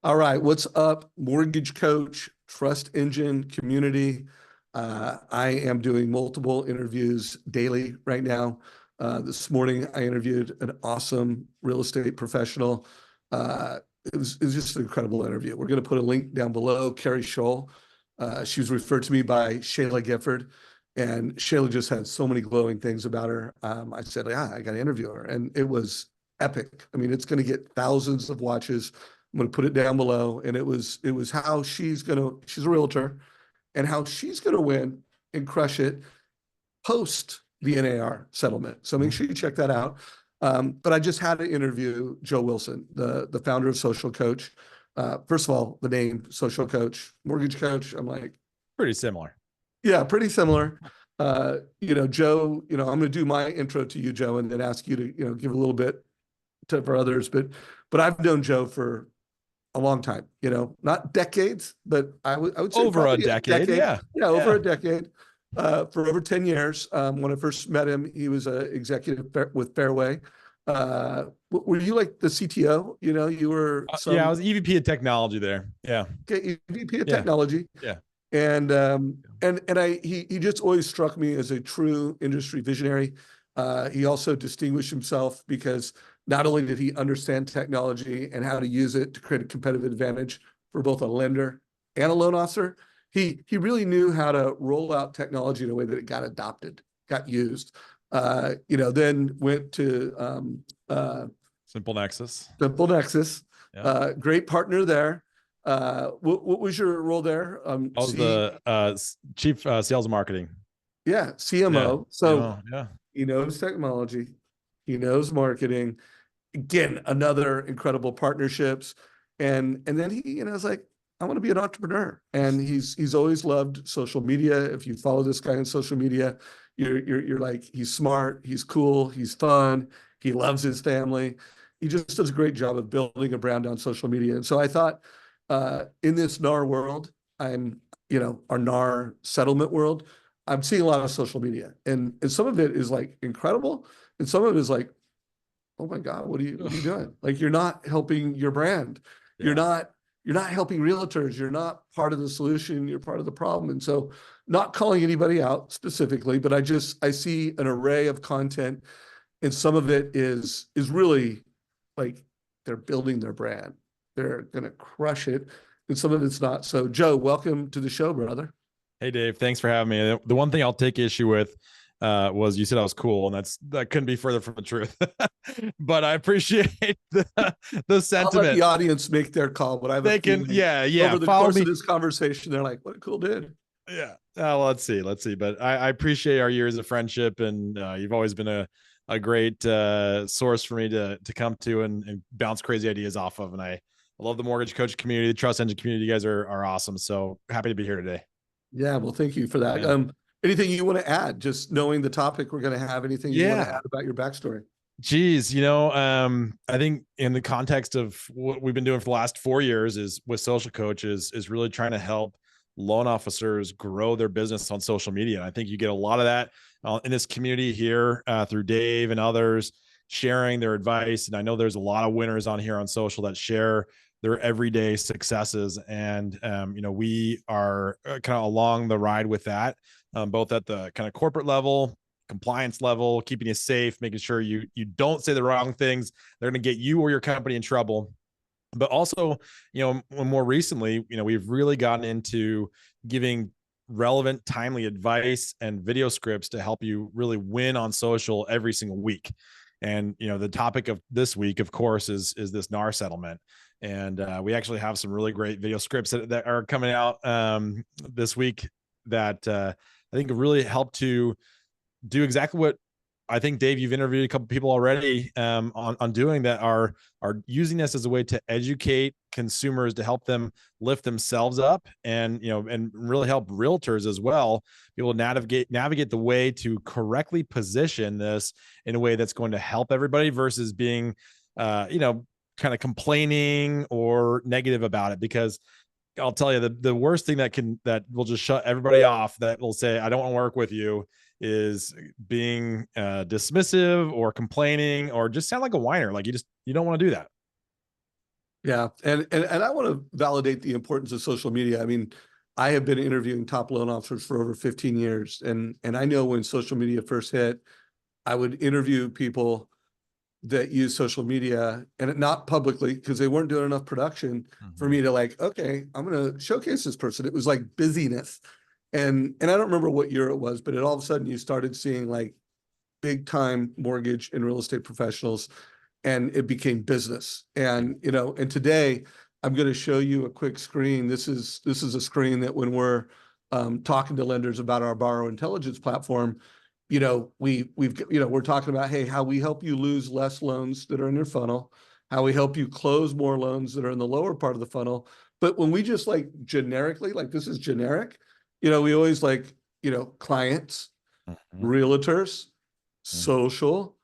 All right, what's up, Mortgage Coach, Trust Engine community? I am doing multiple interviews daily right now. This morning, I interviewed an awesome real estate professional. It was just an incredible interview. We're going to put a link down below. Keri Shull. She was referred to me by Shayla Gifford, and Shayla just had so many glowing things about her. I said, yeah, I got to interview her, and it was epic. I mean, it's going to get thousands of watches. I'm going to put it down below. And it was how she's a realtor, and how she's going to win and crush it post the NAR settlement. So make sure you check that out. But I just had to interview Joe Wilson, the founder of Social Coach. First of all, the name Social Coach, Mortgage Coach, I'm like, Pretty similar. yeah, pretty similar. Joe, I'm going to do my intro to you, Joe, and then ask you to, give a little bit for others. But I've known Joe for a long time, not decades, but I would say Over a probably decade. Yeah. Yeah, over a decade, for over 10 years. When I first met him, he was an executive with Fairway. Were you like the CTO? You were Yeah, I was EVP of technology there. Yeah. Okay, EVP of technology. Yeah. And he just always struck me as a true industry visionary. He also distinguished himself because not only did he understand technology and how to use it to create a competitive advantage for both a lender and a loan officer, he really knew how to roll out technology in a way that it got adopted, got used. Then went to Simple Nexus. Simple Nexus. Yeah. Great partner there. What was your role there? I was the chief sales and marketing. Yeah, CMO. Yeah. So Yeah. he knows technology, he knows marketing. Again, another incredible partnerships. And then he, was like, I want to be an entrepreneur. And he's always loved social media. If you follow this guy on social media, you're like, he's smart, he's cool, he's fun, he loves his family. He just does a great job of building a brand on social media. And so I thought, in this NAR world, our NAR settlement world, I'm seeing a lot of social media, and some of it is like incredible, and some of it is like, oh my God, what are you doing? Like, you're not helping your brand. Yeah. You're not helping realtors. You're not part of the solution. You're part of the problem. And so, not calling anybody out specifically, but I see an array of content, and some of it is really like they're building their brand. They're going to crush it. And some of it's not. So, Joe, welcome to the show, brother. Hey, Dave, thanks for having me. The one thing I'll take issue with was you said I was cool, and that couldn't be further from the truth. But I appreciate the sentiment. I'll let the audience make their call, but I have they can, yeah. Over the course of this conversation, they're like, "What a cool dude." Yeah. Well, let's see. But I appreciate our years of friendship, and you've always been a great source for me to come to and bounce crazy ideas off of. And I love the Mortgage Coach community, the Trust Engine community. You guys are awesome. So happy to be here today. Yeah, well, thank you for that. Yeah. Anything you want to add? Just knowing the topic we're going to have. Anything you want to add about your backstory? Geez, I think in the context of what we've been doing for the last 4 years is with Social Coaches is really trying to help loan officers grow their business on social media. And I think you get a lot of that in this community here through Dave and others sharing their advice. And I know there's a lot of winners on here on social that share their everyday successes. And, we are kind of along the ride with that, both at the kind of corporate level, compliance level, keeping you safe, making sure you don't say the wrong things. They're going to get you or your company in trouble. But also, more recently, we've really gotten into giving relevant, timely advice and video scripts to help you really win on social every single week. And, the topic of this week, of course, is this NAR settlement. And we actually have some really great video scripts that are coming out this week that I think really help to do exactly what I think, Dave, you've interviewed a couple people already on doing that are using this as a way to educate consumers, to help them lift themselves up and really help realtors as well be able to navigate the way to correctly position this in a way that's going to help everybody versus being, kind of complaining or negative about it. Because I'll tell you, the worst thing that will just shut everybody off, that will say, I don't want to work with you, is being dismissive or complaining or just sound like a whiner. Like you don't want to do that. Yeah. And I want to validate the importance of social media. I mean, I have been interviewing top loan officers for over 15 years. And I know when social media first hit, I would interview people that use social media and not publicly because they weren't doing enough production for me to like, okay, I'm going to showcase this person. It was like busyness. And I don't remember what year it was, but it all of a sudden you started seeing like big time mortgage and real estate professionals and it became business. And, you know, and today I'm going to show you a quick screen. This is a screen that when we're talking to lenders about our borrower intelligence platform, you know, we're talking about, hey, how we help you lose less loans that are in your funnel, how we help you close more loans that are in the lower part of the funnel. But when we just like generically, like this is generic, you know, we always like, you know, clients, Mhm. realtors, Mhm. social,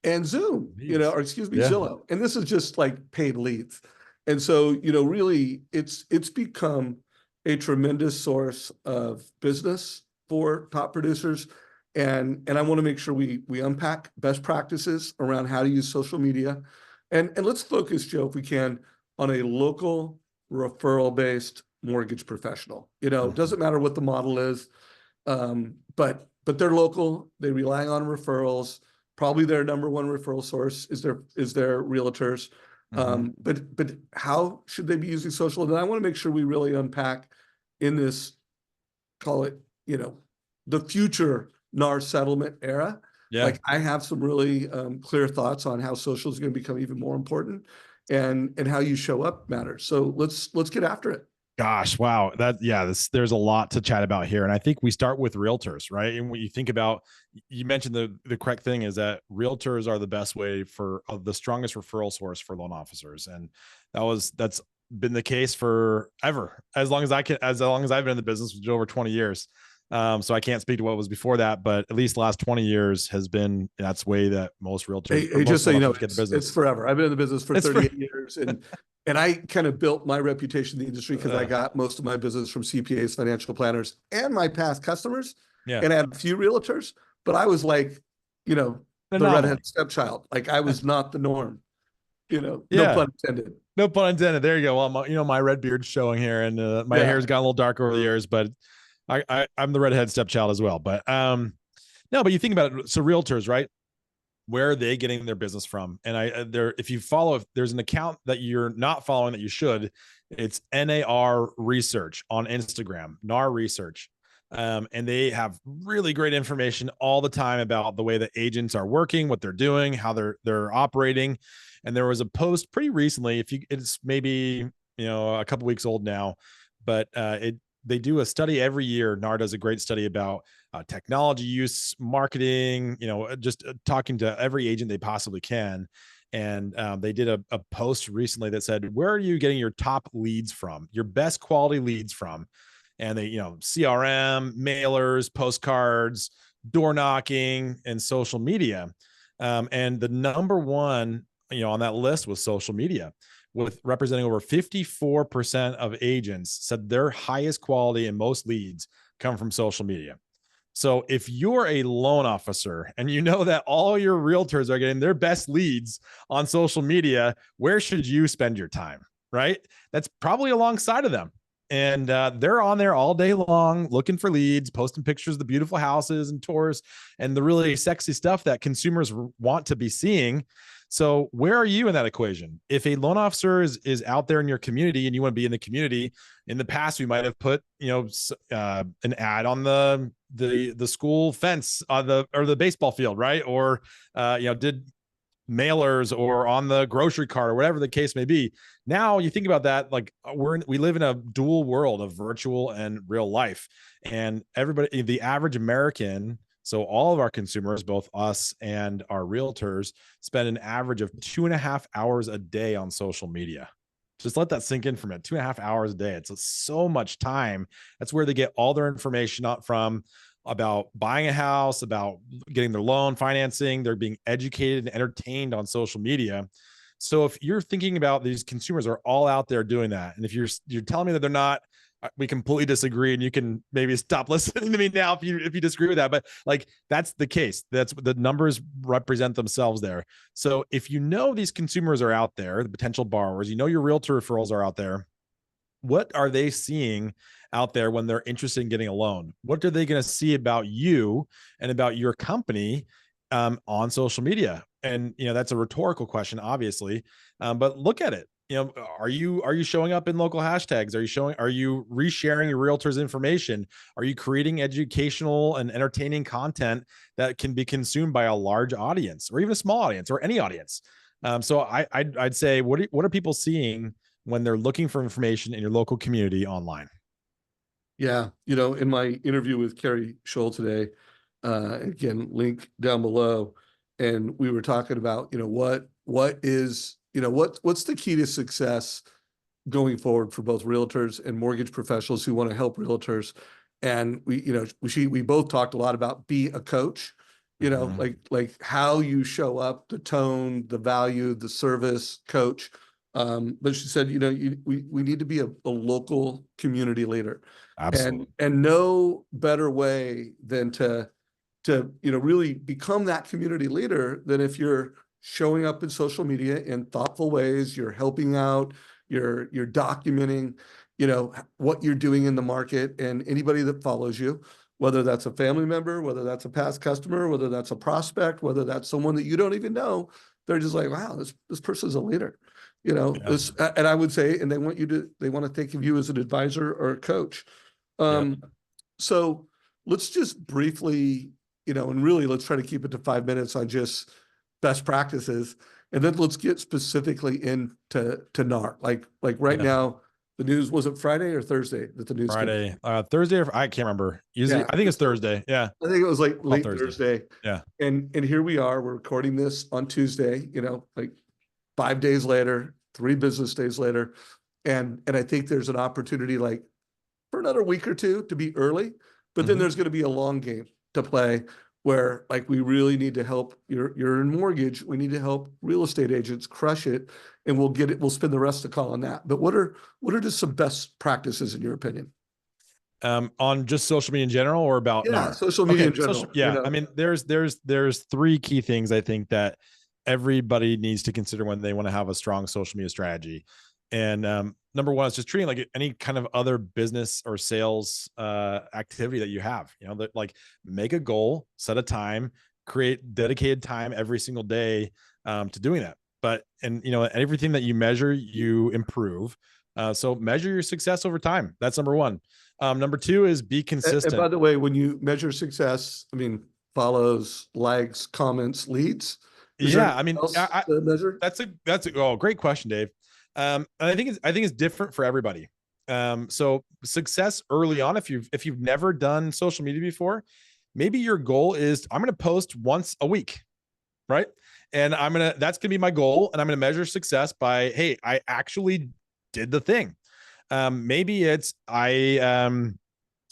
and Zoom, you know, Leads. or excuse me, Yeah. Zillow. And this is just like paid leads. And so, you know, really it's become a tremendous source of business for top producers. And I want to make sure we unpack best practices around how to use social media. And let's focus, Joe, if we can, on a local referral-based mortgage professional. You know, it Mhm. doesn't matter what the model is. But they're local. They rely on referrals. Probably their number one referral source is their realtors. Mhm. But how should they be using social? And I want to make sure we really unpack in this, call it, you know, the future NAR settlement era. Yeah. Like I have some really clear thoughts on how social is going to become even more important, and how you show up matters. So let's get after it. Gosh, wow. There's a lot to chat about here. And I think we start with realtors, right? And when you think about, you mentioned the correct thing is that realtors are the best way for the strongest referral source for loan officers. And that's been the case forever, as long as I've been in the business, which is over 20 years. So I can't speak to what was before that, but at least the last 20 years has been, that's way that most realtors or Just most so loan you know, officers get the it's business. forever. I've been in the business for It's for, 38 years, and I kind of built my reputation in the industry because I uh, got most of my business from CPAs, financial planners, and my past customers, yeah, and I had a few realtors, but I was like, you know, an the redhead anomaly. stepchild. Like I was not the norm, you know, no Yeah. pun intended. No pun intended. There you go. Well, my red beard's showing here, and my Yeah. hair's gotten a little darker over the years, but I'm the redhead stepchild as well. But no, but you think about it. So realtors, right? Where are they getting their business from? And if you follow, if there's an account that you're not following that you should, it's NAR Research on Instagram, NAR Research. And they have really great information all the time about the way that agents are working, what they're doing, how they're operating. And there was a post pretty recently, it's maybe a couple weeks old now, but they do a study every year. NAR does a great study about technology use, marketing, just talking to every agent they possibly can. And they did a post recently that said, where are you getting your top leads from, your best quality leads from? And they, CRM, mailers, postcards, door knocking, and social media. And the number one, on that list was social media, with representing over 54% of agents said their highest quality and most leads come from social media. So if you're a loan officer and you know that all your realtors are getting their best leads on social media, where should you spend your time? Right? That's probably alongside of them. And they're on there all day long looking for leads, posting pictures of the beautiful houses and tours and the really sexy stuff that consumers want to be seeing. So where are you in that equation? If a loan officer is out there in your community and you want to be in the community, in the past we might have put an ad on the school fence on the baseball field, right? Or did mailers or on the grocery cart or whatever the case may be. Now you think about that, like we live in a dual world of virtual and real life, and everybody, the average American, so all of our consumers, both us and our realtors, spend an average of 2.5 hours a day on social media. Just let that sink in for a minute. 2.5 hours a day. It's so much time. That's where they get all their information out from, about buying a house, about getting their loan financing. They're being educated and entertained on social media. So if you're thinking about these consumers are all out there doing that, and if you're telling me that they're not we completely disagree, and you can maybe stop listening to me now if you disagree with that. But like, that's the case. That's the numbers represent themselves there. So if you know these consumers are out there, the potential borrowers, you know your realtor referrals are out there, what are they seeing out there when they're interested in getting a loan? What are they going to see about you and about your company on social media? And that's a rhetorical question, obviously, but look at it. Are you showing up in local hashtags? Are you resharing your realtor's information? Are you creating educational and entertaining content that can be consumed by a large audience, or even a small audience, or any audience? So I'd say, what are people seeing when they're looking for information in your local community online? Yeah, in my interview with Keri Shull today, again, link down below, and we were talking about, what's the key to success going forward for both realtors and mortgage professionals who want to help realtors. And we both talked a lot about be a coach, like how you show up, the tone, the value, the service coach. But she said, we need to be a local community leader. Absolutely. And no better way than to really become that community leader than if you're showing up in social media in thoughtful ways, you're helping out, you're documenting, what you're doing in the market, and anybody that follows you, whether that's a family member, whether that's a past customer, whether that's a prospect, whether that's someone that you don't even know, they're just like, wow, this person's a leader, Yeah. and I would say, and they want to think of you as an advisor or a coach. Yep. So let's just briefly, and really let's try to keep it to 5 minutes on just best practices. And then let's get specifically into NAR. Like right now, the news, was it Friday or Thursday that the news Friday, Thursday, or I can't remember. Usually, Yeah, I think it's Thursday. Yeah. I think it was like late Thursday. Thursday. Yeah. And here we are, we're recording this on Tuesday, like 5 days later, 3 business days later. And I think there's an opportunity like for another week or two to be early, but then there's going to be a long game to play where like we really need to help you're in mortgage. We need to help real estate agents crush it, and we'll spend the rest of the call on that. But what are just some best practices in your opinion? On just social media in general, or about Yeah, NAR? social media in general. Yeah. I mean, there's 3 key things I think that everybody needs to consider when they want to have a strong social media strategy. And number one is just treating like any kind of other business or sales activity that you have, that like make a goal, set a time, create dedicated time every single day to doing that. And everything that you measure, you improve. So measure your success over time. That's number one. Number 2 is be consistent. And by the way, when you measure success, I mean, follows, likes, comments, leads. Yeah. I mean, to measure? that's a great question, Dave. And I think it's different for everybody. So success early on, if you've never done social media before, maybe your goal is, I'm going to post once a week, right? And that's going to be my goal. And I'm going to measure success by, hey, I actually did the thing. Maybe it's, so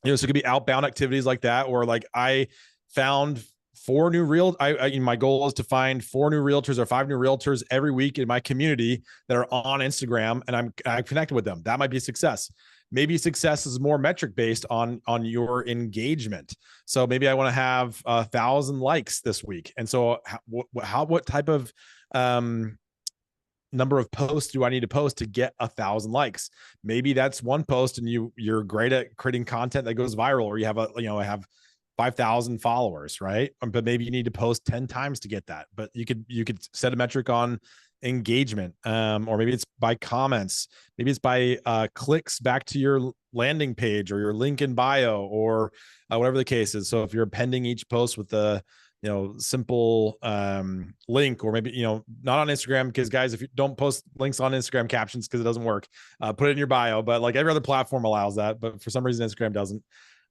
it could be outbound activities like that, or like I found 4 new my goal is to find 4 new realtors or 5 new realtors every week in my community that are on Instagram, and I'm connected with them. That might be什Maybe success is more metric based on your engagement. So maybe I want to have 1,000 likes this week. And so what type of number of posts do I need to post to get 1,000 likes? Maybe that's one post and you're great at creating content that goes viral, or you have I have 5,000 followers, right? But maybe you need to post 10 times to get that. But you could set a metric on engagement, or maybe it's by comments, maybe it's by clicks back to your landing page or your link in bio, or whatever the case is. So if you're appending each post with the simple link, or maybe not on Instagram, because guys, if you don't post links on Instagram captions because it doesn't work, put it in your bio. But like every other platform allows that, but for some reason Instagram doesn't.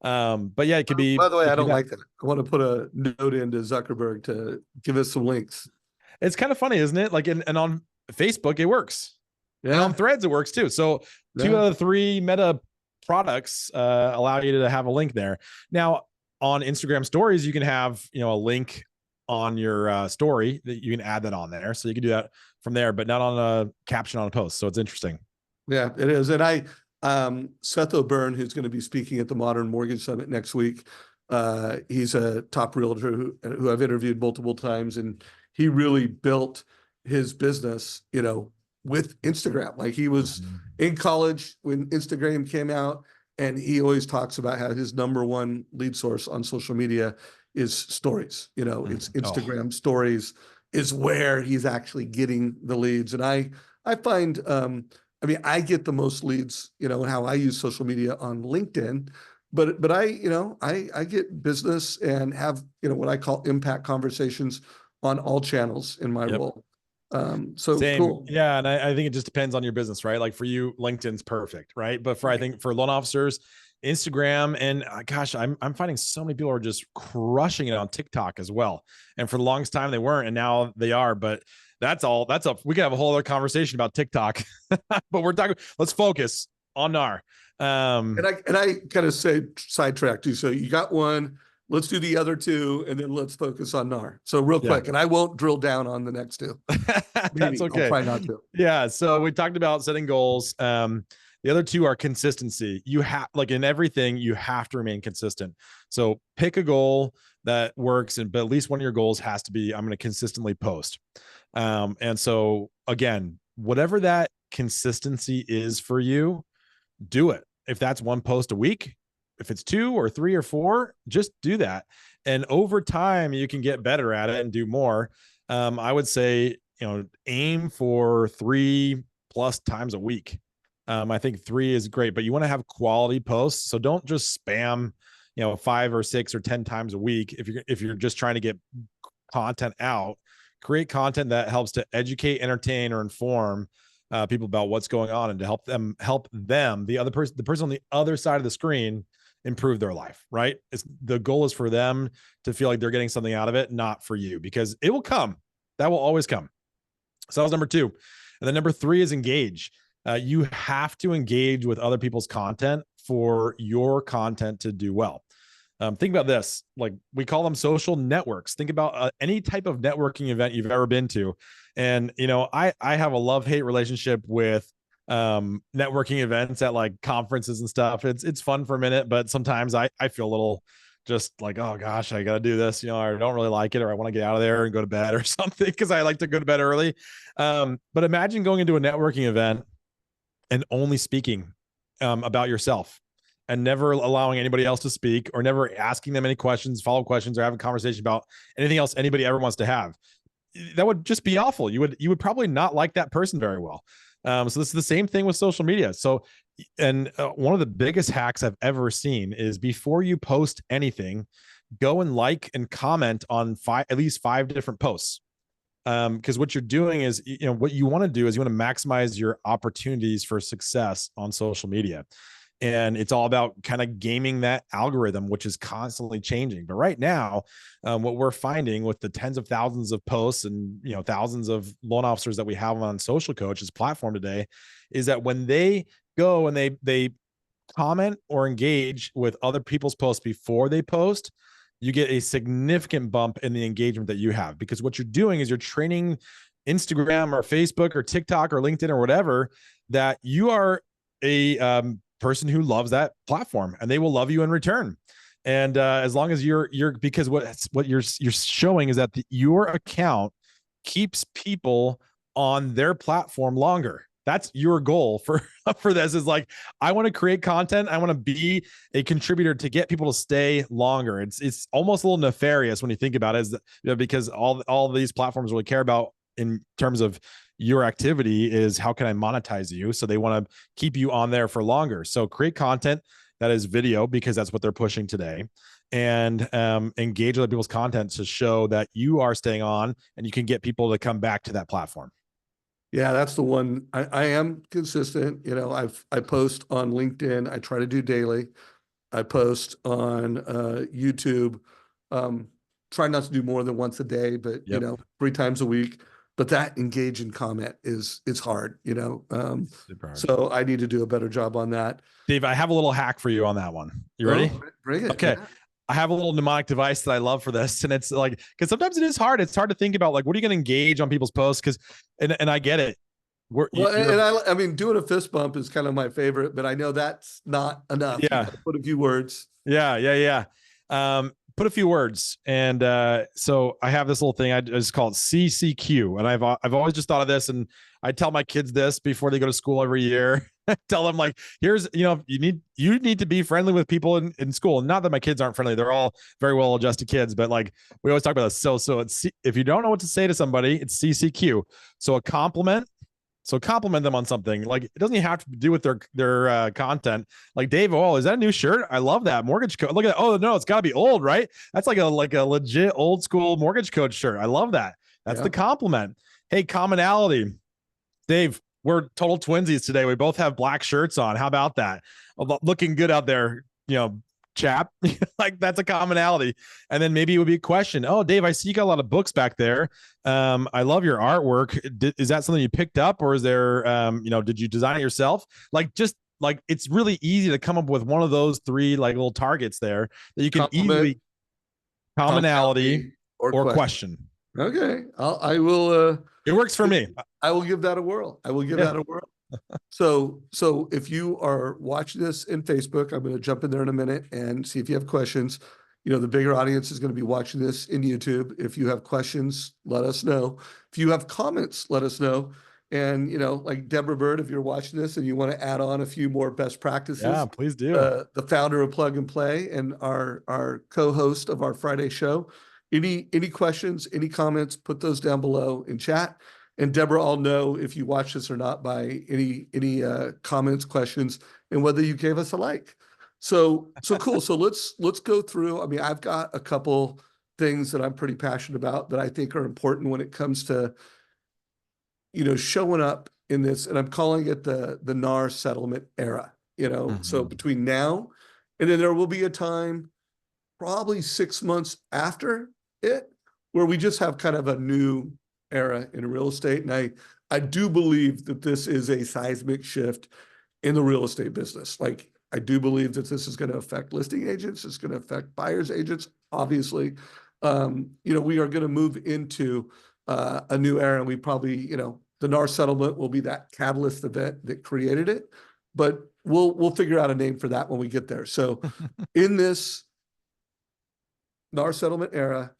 But yeah, it could be. By the way, I don't like that. I want to put a note into Zuckerberg to give us some links. It's kind of funny, isn't it? Like, and on Facebook it works. Yeah. And on Threads it works too. So 2 out of 3 Meta products allow you to have a link there. Now on Instagram stories, you can have a link on your story that you can add that on there. So you can do that from there, but not on a caption on a post. So it's interesting. Yeah, it is. And Seth O'Byrne, who's going to be speaking at the Modern Mortgage Summit next week. He's a top realtor who I've interviewed multiple times, and he really built his business, with Instagram. Like, he was in college when Instagram came out, and he always talks about how his number one lead source on social media is stories. It's Instagram stories is where he's actually getting the leads. And I find, I get the most leads, how I use social media on LinkedIn, but I get business and have, what I call impact conversations on all channels in my role. So Same. cool. Yeah. And I think it just depends on your business, right? Like for you, LinkedIn's perfect, right? But I think for loan officers, Instagram, and gosh, I'm finding so many people are just crushing it on TikTok as well. And for the longest time they weren't, and now they are. But we could have a whole other conversation about TikTok. But let's focus on NAR. And I kind of say sidetrack too. So you got one, let's do the other two, and then let's focus on NAR. So real quick, and I won't drill down on the next two. That's okay. I'll try not to. Yeah. So we talked about setting goals. The other two are consistency. You have, like in everything, you have to remain consistent. So pick a goal that works, but at least one of your goals has to be, I'm going to consistently post. And so again, whatever that consistency is for you, do it. If that's one post a week, if it's 2 or 3 or 4, just do that. And over time, you can get better at it and do more. I would say, aim for 3+ times a week. I think 3 is great, but you want to have quality posts. So don't just spam, 5 or 6 or 10 times a week. If you're just trying to get content out, create content that helps to educate, entertain, or inform people about what's going on, and to help them, the person on the other side of the screen, improve their life, right? The goal is for them to feel like they're getting something out of it, not for you, because it will come. That will always come. So that was number 2. And then number 3 is engage. You have to engage with other people's content for your content to do well. Think about this, like we call them social networks. Think about any type of networking event you've ever been to. And, I have a love-hate relationship with networking events at like conferences and stuff. It's fun for a minute, but sometimes I feel a little just like, oh gosh, I got to do this. I don't really like it, or I want to get out of there and go to bed or something, because I like to go to bed early. But imagine going into a networking event and only speaking about yourself, and never allowing anybody else to speak, or never asking them any questions, follow-up questions, or have a conversation about anything else anybody ever wants to have. That would just be awful. You would probably not like that person very well. So this is the same thing with social media. So, and one of the biggest hacks I've ever seen is, before you post anything, go and like and comment on at least 5 different posts. Because what you're doing is, what you want to do is you want to maximize your opportunities for success on social media. And it's all about kind of gaming that algorithm, which is constantly changing. But right now, what we're finding with the tens of thousands of posts and thousands of loan officers that we have on Social Coach's platform today, is that when they go and they comment or engage with other people's posts before they post, you get a significant bump in the engagement that you have. Because what you're doing is you're training Instagram or Facebook or TikTok or LinkedIn or whatever, that you are a person who loves that platform, and they will love you in return. And as long as you're because what you're showing is that your account keeps people on their platform longer. That's your goal for this, is like, I want to create content. I want to be a contributor to get people to stay longer. It's almost a little nefarious when you think about it, because all these platforms really care about in terms of your activity is, how can I monetize you? So they want to keep you on there for longer. So create content that is video, because that's what they're pushing today, and engage other people's content to show that you are staying on, and you can get people to come back to that platform. Yeah, that's the one. I am consistent. I post on LinkedIn. I try to do daily. I post on YouTube. Try not to do more than once a day, but 3 times a week. But that engage and comment is hard, Super hard. So I need to do a better job on that. Dave, I have a little hack for you on that one. You ready? Bring it. Okay. Yeah. I have a little mnemonic device that I love for this. And it's like, because sometimes it is hard. It's hard to think about, like, what are you going to engage on people's posts? And I get it. Well, you're, and I mean, doing a fist bump is kind of my favorite, but I know that's not enough. You yeah. got to put a few words. Yeah. Put a few words. And so I have this little thing. I just call it CCQ. And I've always just thought of this, and I tell my kids this before they go to school every year. Tell them, like, here's, you need to be friendly with people in school. Not that my kids aren't friendly. They're all very well adjusted kids, but like we always talk about this. So it's, if you don't know what to say to somebody, it's CCQ. So a compliment. So compliment them on something. Like, it doesn't even have to do with their content. Like, Dave, oh, is that a new shirt? I love that mortgage coach. Look at that. Oh no, it's got to be old, right? That's like a legit old school mortgage coach shirt. I love that. That's the compliment. Hey, commonality. Dave, we're total twinsies today. We both have black shirts on. How about that? Looking good out there, chap. Like, that's a commonality. And then maybe it would be a question. Oh, Dave, I see you got a lot of books back there. I love your artwork. Is that something you picked up, or is there, did you design it yourself? Like, just like, it's really easy to come up with one of those three like little targets there that you can easily commonality or question. Okay. I will, it works for me. I will give that a whirl. That a whirl. So if you are watching this in Facebook, I'm going to jump in there in a minute and see if you have questions. The bigger audience is going to be watching this in YouTube. If you have questions, let us know. If you have comments, let us know. And, like Deborah Bird, if you're watching this and you want to add on a few more best practices, yeah, please do. The founder of Plug and Play and our co-host of our Friday show. Any questions, any comments, put those down below in chat. And Deborah, I'll know if you watch this or not by any comments, questions, and whether you gave us a like. So cool. So let's go through. I mean, I've got a couple things that I'm pretty passionate about that I think are important when it comes to, showing up in this, and I'm calling it the NAR settlement era. So between now and then there will be a time, probably 6 months after it, where we just have kind of a new era in real estate. And I do believe that this is a seismic shift in the real estate business. Like, I do believe that this is going to affect listing agents. It's going to affect buyers agents, obviously. We are going to move into a new era, and we probably, the NAR settlement will be that catalyst event that created it, but we'll figure out a name for that when we get there. So in this NAR settlement era,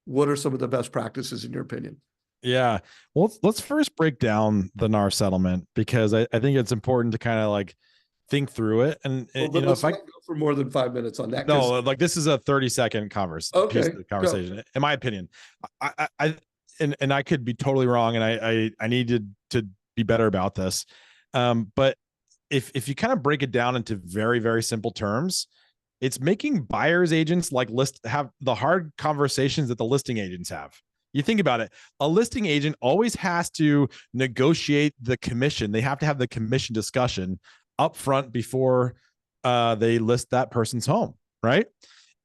what are some of the best practices in your opinion? Yeah. Well, let's first break down the NAR settlement, because I think it's important to kind of like think through it. And let's not go for more than 5 minutes on that. No, like, this is a 30-second Okay, conversation, in my opinion. And I could be totally wrong, and I needed to be better about this. But if you kind of break it down into very, very simple terms, it's making buyers agents have the hard conversations that the listing agents have. You think about it, a listing agent always has to negotiate the commission. They have to have the commission discussion up front before they list that person's home, right?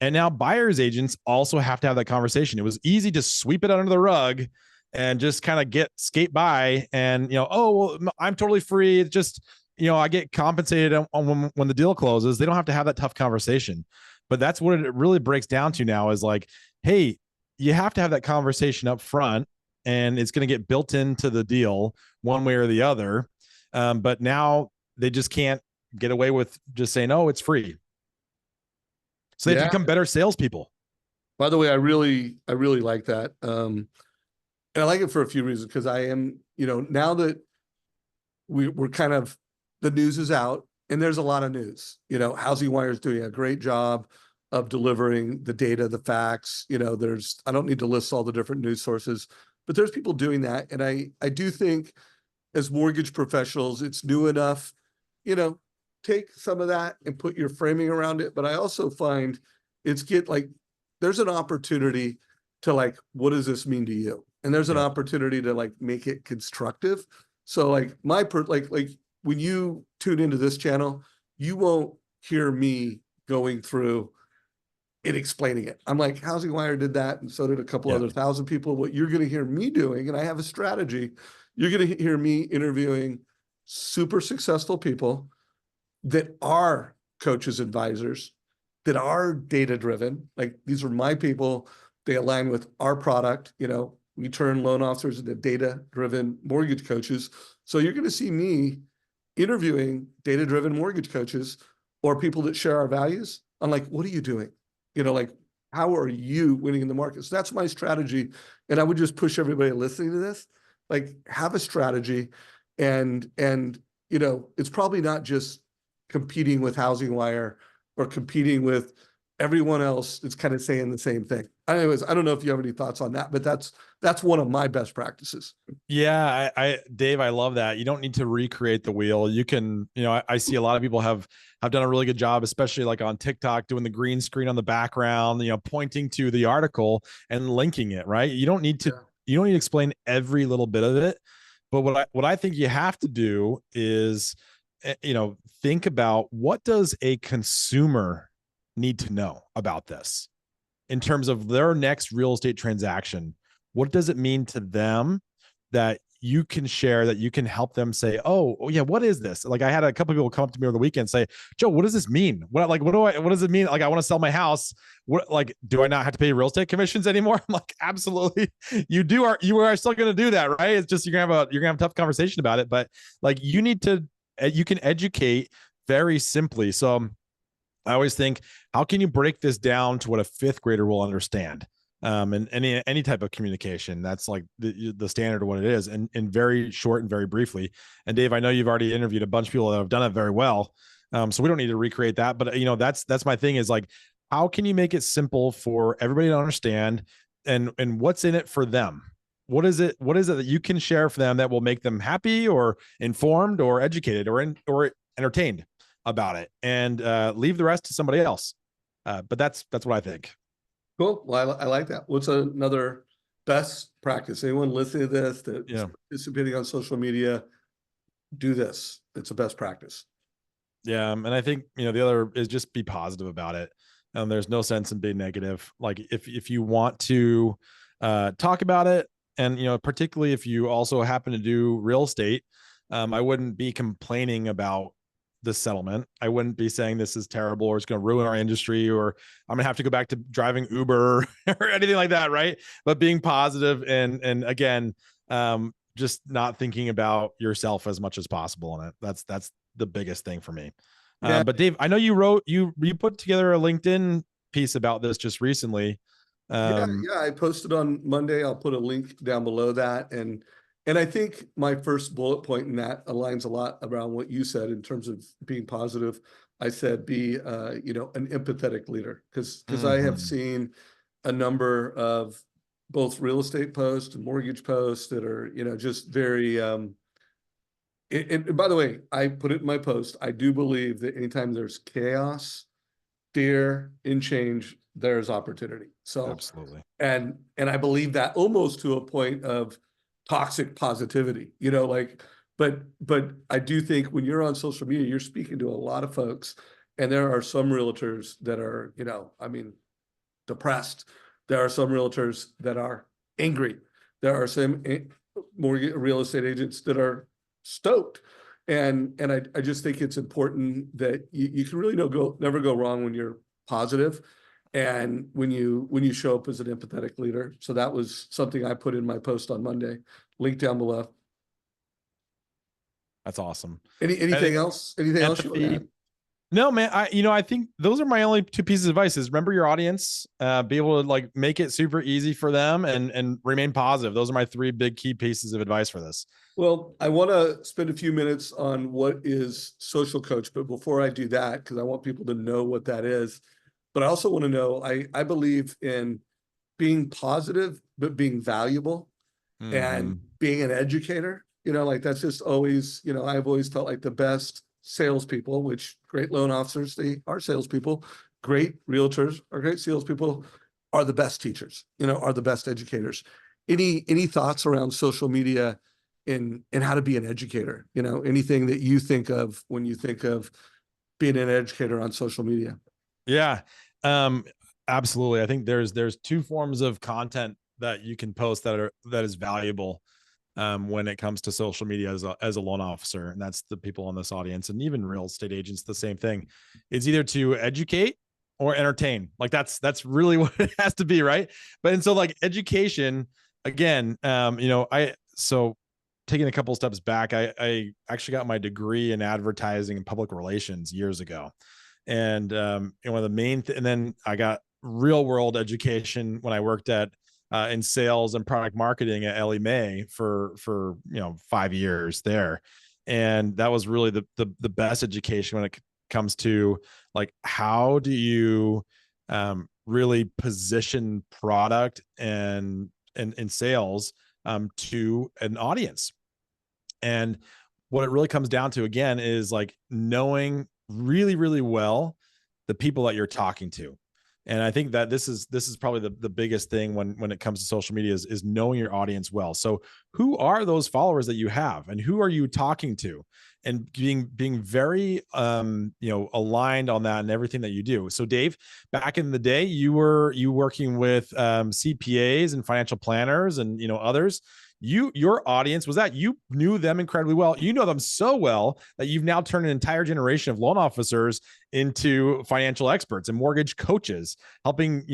And now buyers agents also have to have that conversation. It was easy to sweep it under the rug and just kind of skate by and, oh, well, I'm totally free. It's just, I get compensated on when the deal closes. They don't have to have that tough conversation. But that's what it really breaks down to now, is like, hey, you have to have that conversation up front, and it's going to get built into the deal one way or the other. But now they just can't get away with just saying, oh, it's free. So they have to become better salespeople. By the way, I really like that. And I like it for a few reasons, because I am, now that we're kind of, the news is out, and there's a lot of news. Housing Wire is doing a great job of delivering the data, the facts. I don't need to list all the different news sources, but there's people doing that. And I do think, as mortgage professionals, it's new enough, take some of that and put your framing around it. But I also find there's an opportunity to, like, what does this mean to you? And there's an opportunity to, like, make it constructive. So, like, when you tune into this channel, you won't hear me going through and explaining it. I'm like, Housing Wire did that, and so did a couple other 1,000 people. What you're going to hear me doing, and I have a strategy, you're going to hear me interviewing super successful people that are coaches, advisors, that are data-driven. Like, these are my people. They align with our product. We turn loan officers into data-driven mortgage coaches. So you're going to see me interviewing data-driven mortgage coaches or people that share our values on like, what are you doing? Like, how are you winning in the market? So that's my strategy. And I would just push everybody listening to this, like, have a strategy. And it's probably not just competing with Housing Wire or competing with everyone else that's kind of saying the same thing. Anyways, I don't know if you have any thoughts on that, but that's one of my best practices. Yeah, Dave, I love that. You don't need to recreate the wheel. You can, I see a lot of people have done a really good job, especially like on TikTok, doing the green screen on the background, pointing to the article and linking it, right? You don't need to, you don't need to explain every little bit of it. But what I think you have to do is, think about, what does a consumer need to know about this in terms of their next real estate transaction? What does it mean to them that you can share, that you can help them say, oh yeah, what is this? Like, I had a couple of people come up to me over the weekend and say, Joe, what does this mean? What does it mean? Like, I want to sell my house. What, do I not have to pay real estate commissions anymore? I'm like, absolutely. You are still going to do that, right? It's just, you're going to have a tough conversation about it, but like, you can educate very simply. So I always think, how can you break this down to what a fifth grader will understand? And any type of communication, that's like the standard of what it is, and very short and very briefly. And Dave, I know you've already interviewed a bunch of people that have done it very well. So we don't need to recreate that, but that's my thing, is like, how can you make it simple for everybody to understand, and what's in it for them? What is it that you can share for them that will make them happy or informed or educated or entertained about it, and leave the rest to somebody else. But that's what I think. Cool. Well, I like that. What's another best practice? Anyone listening to this that's participating on social media, do this. It's a best practice. Yeah. And I think, the other is just be positive about it. There's no sense in being negative. Like, if you want to talk about it, and, particularly if you also happen to do real estate, I wouldn't be complaining about the settlement. I wouldn't be saying this is terrible, or it's going to ruin our industry, or I'm going to have to go back to driving Uber or anything like that. Right. But being positive, and again, just not thinking about yourself as much as possible in it. That's the biggest thing for me. Yeah. But Dave, I know you put together a LinkedIn piece about this just recently. Yeah, I posted on Monday. I'll put a link down below that. And I think my first bullet point in that aligns a lot around what you said in terms of being positive. I said, be, an empathetic leader, because I have seen a number of both real estate posts and mortgage posts that are, just very, and by the way, I put it in my post. I do believe that anytime there's chaos, fear, and change, there's opportunity. So absolutely. And I believe that almost to a point of toxic positivity, but I do think when you're on social media, you're speaking to a lot of folks, and there are some realtors that are, depressed. There are some realtors that are angry. There are some more real estate agents that are stoked. And I just think it's important that you can really never go wrong when you're positive, and when you show up as an empathetic leader. So that was something I put in my post on Monday. Link down below. That's awesome. Anything else? Anything else you want to add? No, man. I think those are my only two pieces of advice: is remember your audience, be able to like make it super easy for them, and remain positive. Those are my three big key pieces of advice for this. Well, I want to spend a few minutes on what is Social Coach, but before I do that, because I want people to know what that is, but I also want to know, I believe in being positive, but being valuable, and being an educator. That's just always, I've always felt like the best salespeople, which great loan officers, they are salespeople, great realtors are great salespeople, are the best teachers, are the best educators. Any thoughts around social media and how to be an educator? Anything that you think of when you think of being an educator on social media? Yeah, absolutely. I think there's two forms of content that you can post that is valuable when it comes to social media as a loan officer, and that's the people in this audience, and even real estate agents. The same thing. It's either to educate or entertain. Like that's really what it has to be, right? So like education, again, so taking a couple of steps back, I actually got my degree in advertising and public relations years ago. And one of the main, and then I got real world education when I worked at in sales and product marketing at Ellie Mae for 5 years there. And that was really the best education when it comes to like, how do you really position product and sales to an audience. And what it really comes down to, again, is like knowing really, really well the people that you're talking to. And I think that this is probably the biggest thing when it comes to social media is knowing your audience well. So who are those followers that you have, and who are you talking to, and being very aligned on that and everything that you do. So Dave, back in the day, you working with CPAs and financial planners and others. Your audience was that you knew them incredibly well. You know them so well that you've now turned an entire generation of loan officers into financial experts and mortgage coaches, helping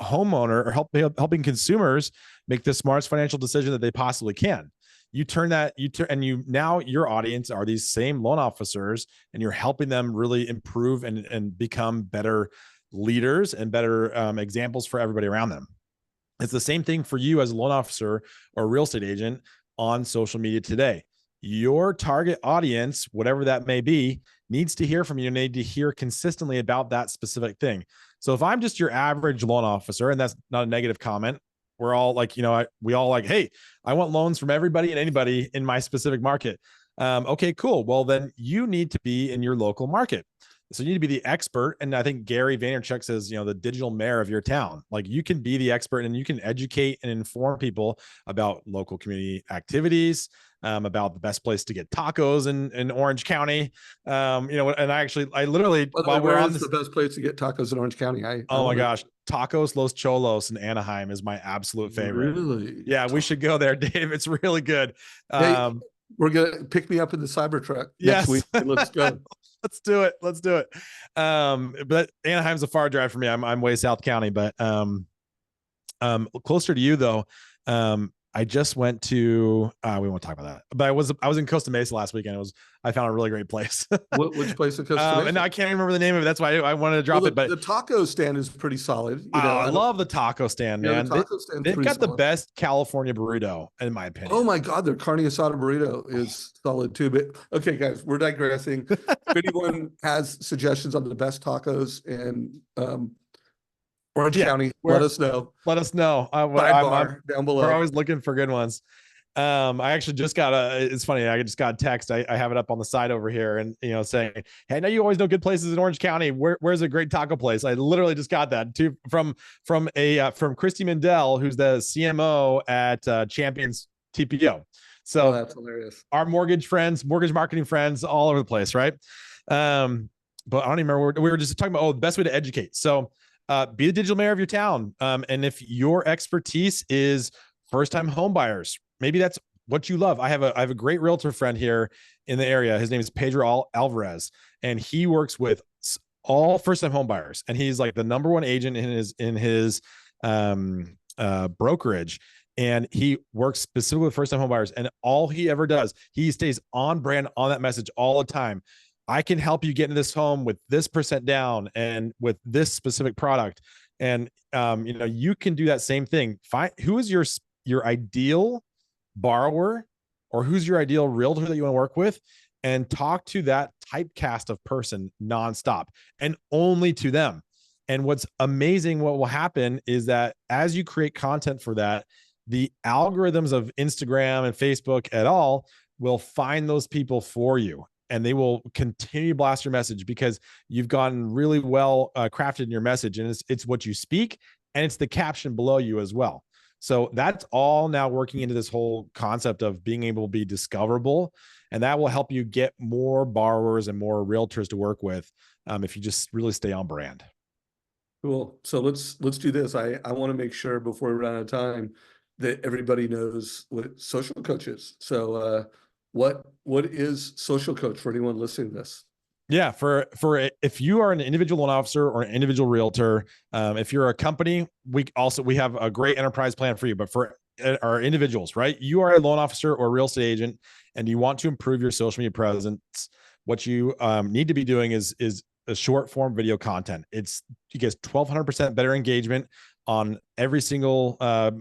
homeowner or helping consumers make the smartest financial decision that they possibly can. Now your audience are these same loan officers, and you're helping them really improve and become better leaders and better examples for everybody around them. It's the same thing for you as a loan officer or a real estate agent on social media today. Your target audience, whatever that may be, needs to hear from you, need to hear consistently about that specific thing. So if I'm just your average loan officer, and that's not a negative comment, we're all like, we all like, hey, I want loans from everybody and anybody in my specific market. Okay, cool. Well, then you need to be in your local market. So you need to be the expert. And I think Gary Vaynerchuk says, the digital mayor of your town. Like, you can be the expert and you can educate and inform people about local community activities, about the best place to get tacos in Orange County. And I literally, while we're on this, the best place to get tacos in Orange County. Oh my gosh. Tacos Los Cholos in Anaheim is my absolute favorite. Really? Yeah, we should go there, Dave. It's really good. Hey, we're going to pick me up in the Cybertruck next week. Let's go. Let's do it. But Anaheim's a far drive for me. I'm way South County, but closer to you though. I just went to we won't talk about that, but I was in Costa Mesa last weekend. I found a really great place. Which place in Costa Mesa? And I can't remember the name of it. That's why I wanted to drop it. But the taco stand is pretty solid. I love the taco stand, man. The taco stand, they've got the best California burrito, in my opinion. Oh my God, their carne asada burrito is solid too. But okay, guys, we're digressing. If anyone has suggestions on the best tacos in Orange County, let us know. Let us know. I'm down below. We're always looking for good ones. I actually just got it's funny. I just got a text. I have it up on the side over here and, saying, hey, I know you always know good places in Orange County. Where's a great taco place? I literally just got that too from Christy Mendel, who's the CMO at Champions TPO. So that's hilarious. Our mortgage marketing friends all over the place. Right. But I don't even remember. We were just talking about, the best way to educate. So, be the digital mayor of your town. And if your expertise is first-time home buyers, maybe that's what you love. I have a great realtor friend here in the area. His name is Pedro Alvarez, and he works with all first-time home buyers. And he's like the number one agent in his brokerage. And he works specifically with first-time home buyers. And all he ever does, he stays on brand on that message all the time. I can help you get into this home with this % down and with this specific product. And, you can do that same thing. Find who is your ideal borrower, or who's your ideal realtor that you want to work with, and talk to that typecast of person nonstop and only to them. And what's amazing, what will happen is that as you create content for that, the algorithms of Instagram and Facebook et al. Will find those people for you. And they will continue to blast your message because you've gotten really well crafted in your message. And it's what you speak, and it's the caption below you as well. So that's all now working into this whole concept of being able to be discoverable. And that will help you get more borrowers and more realtors to work with if you just really stay on brand. Cool. So let's do this. I want to make sure before we run out of time that everybody knows what social coach is. So what is social coach for anyone listening to this? Yeah, for if you are an individual loan officer or an individual realtor, if you're a company, we have a great enterprise plan for you. But for are individuals, right? You are a loan officer or a real estate agent, and you want to improve your social media presence. What you need to be doing is a short form video content. You get 1,200% better engagement on every single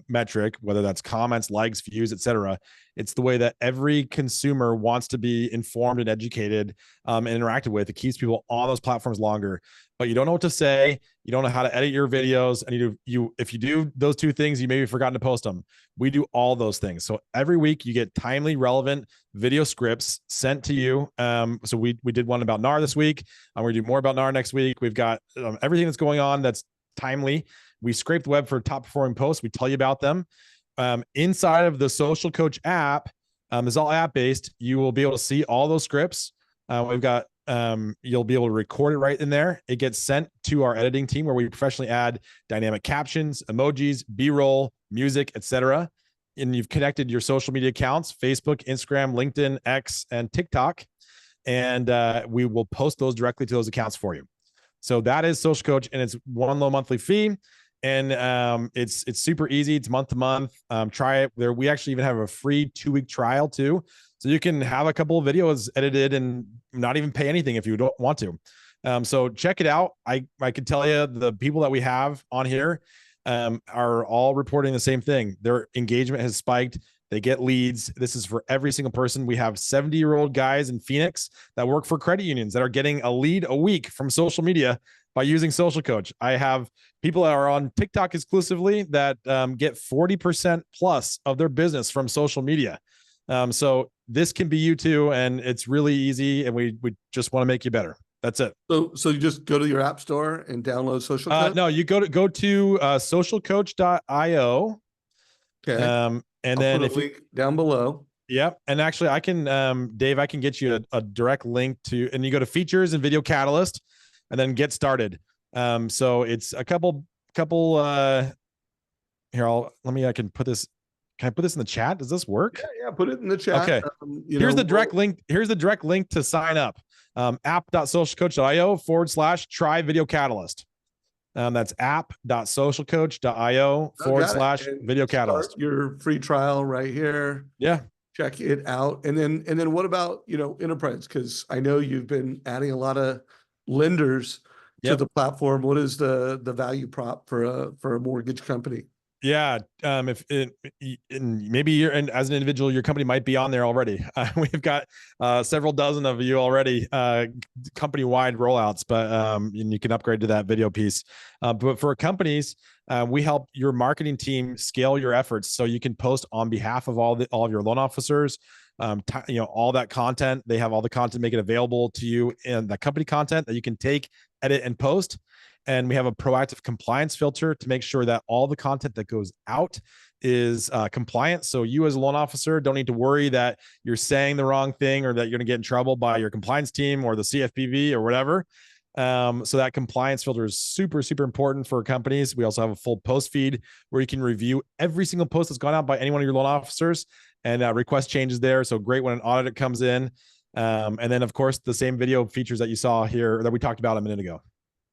metric, whether that's comments, likes, views, etc. It's the way that every consumer wants to be informed and educated and interacted with. It keeps people on those platforms longer. But you don't know what to say. You don't know how to edit your videos. And if you do those two things, you maybe forgotten to post them. We do all those things. So every week you get timely, relevant video scripts sent to you. So we did one about NAR this week. We're going to do more about NAR next week. We've got everything that's going on that's timely. We scrape the web for top performing posts. We tell you about them. Inside of the Social Coach app, it's all app based. You will be able to see all those scripts. We've got you'll be able to record it right in there. It gets sent to our editing team where we professionally add dynamic captions, emojis, B-roll, music, etc. And you've connected your social media accounts, Facebook, Instagram, LinkedIn, X, and TikTok. And we will post those directly to those accounts for you. So that is Social Coach, and it's one low monthly fee. And it's super easy. It's month to month. Try it there. We actually even have a free 2-week trial too. So you can have a couple of videos edited and not even pay anything if you don't want to. So check it out. I can tell you the people that we have on here are all reporting the same thing. Their engagement has spiked. They get leads. This is for every single person. We have 70-year-old guys in Phoenix that work for credit unions that are getting a lead a week from social media by using Social Coach. I have people that are on TikTok exclusively that get 40% plus of their business from social media. So this can be you too, and it's really easy, and we just want to make you better. That's it. So you just go to your app store and download Social Coach? No, you go to socialcoach.io. Okay. And I'll then put a link down below. Yep. And actually I can, Dave, I can get you a direct link to, and you go to features and video catalyst and then get started. So it's a couple, here, I can put this. Can I put this in the chat? Does this work? Yeah, put it in the chat. Okay. Here's the direct link. Here's the direct link to sign up. app.socialcoach.io/try video catalyst. That's app.socialcoach.io/video catalyst. Your free trial right here. Yeah. Check it out. And then what about, enterprise? Because I know you've been adding a lot of lenders to the platform. What is the value prop for a mortgage company? Yeah. Maybe as an individual, your company might be on there already. We've got several dozen of you already, company-wide rollouts, but and you can upgrade to that video piece. But for companies, we help your marketing team scale your efforts so you can post on behalf of all of your loan officers. All that content. They have all the content, make it available to you, and the company content that you can take, edit, and post. And we have a proactive compliance filter to make sure that all the content that goes out is compliant. So you as a loan officer don't need to worry that you're saying the wrong thing or that you're going to get in trouble by your compliance team or the CFPB or whatever. So that compliance filter is super, super important for companies. We also have a full post feed where you can review every single post that's gone out by any one of your loan officers and request changes there. So great when an audit comes in. And then, of course, the same video features that you saw here that we talked about a minute ago.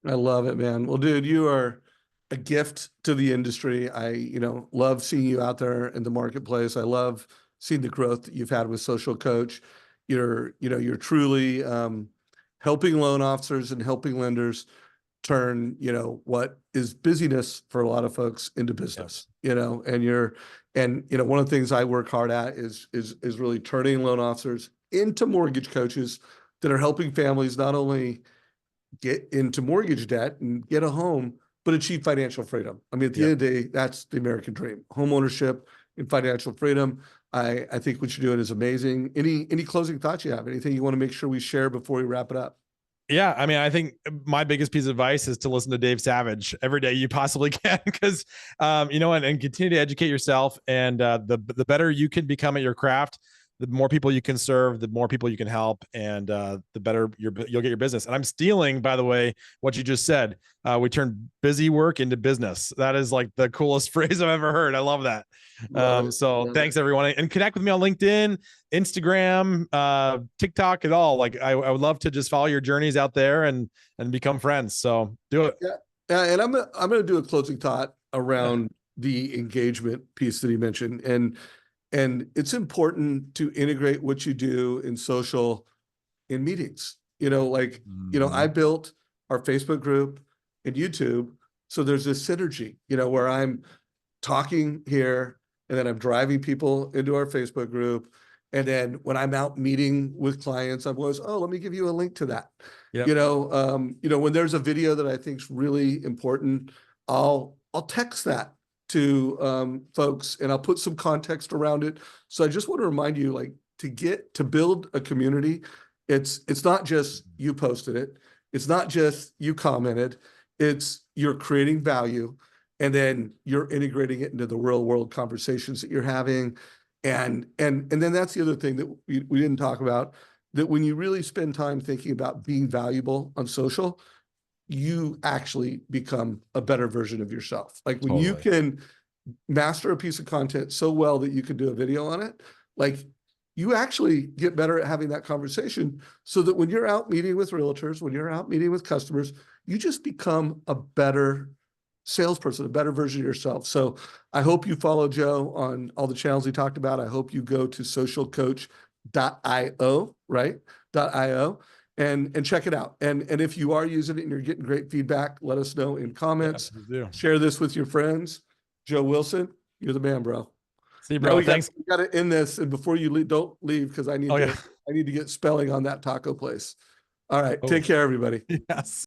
I love it, man. Well, dude, you are a gift to the industry. I, love seeing you out there in the marketplace. I love seeing the growth that you've had with Social Coach. You're truly helping loan officers and helping lenders turn, what is busyness for a lot of folks into business, and one of the things I work hard at is really turning loan officers into mortgage coaches that are helping families not only get into mortgage debt and get a home, but achieve financial freedom. I mean, at the end of the day, that's the American dream: home ownership and financial freedom. I think what you're doing is amazing. Any closing thoughts you have? Anything you want to make sure we share before we wrap it up? Yeah, I mean, I think my biggest piece of advice is to listen to Dave Savage every day you possibly can, because and continue to educate yourself. And the better you can become at your craft, the more people you can serve, the more people you can help, and the better you'll get your business. And I'm stealing, by the way, what you just said. We turn busy work into business. That is like the coolest phrase I've ever heard. I love that. Thanks everyone, and connect with me on LinkedIn, Instagram, TikTok, at all. Like I would love to just follow your journeys out there and become friends. So do it. Yeah. And I'm gonna do a closing thought around the engagement piece that he mentioned. And it's important to integrate what you do in social in meetings. I built our Facebook group and YouTube. So there's this synergy, where I'm talking here and then I'm driving people into our Facebook group. And then when I'm out meeting with clients, I'm always, oh, let me give you a link to that. Yep. When there's a video that I think is really important, I'll text that to folks and I'll put some context around it. So I just want to remind you, like, to build a community, it's not just you posted it, it's not just you commented, it's you're creating value, and then you're integrating it into the real world conversations that you're having. And then that's the other thing that we didn't talk about, that when you really spend time thinking about being valuable on social, you actually become a better version of yourself. Like when you can master a piece of content so well that you can do a video on it, like you actually get better at having that conversation, so that when you're out meeting with realtors, when you're out meeting with customers, you just become a better salesperson, a better version of yourself. So I hope you follow Joe on all the channels he talked about. I hope you go to socialcoach.io, right? .io, and check it out. And if you are using it and you're getting great feedback, let us know in comments. Yeah, share this with your friends. Joe Wilson, you're the man, bro. See, bro, thanks. We got to end this, and before you leave, don't leave, because I need to get spelling on that taco place. All right, take care, everybody. Yes.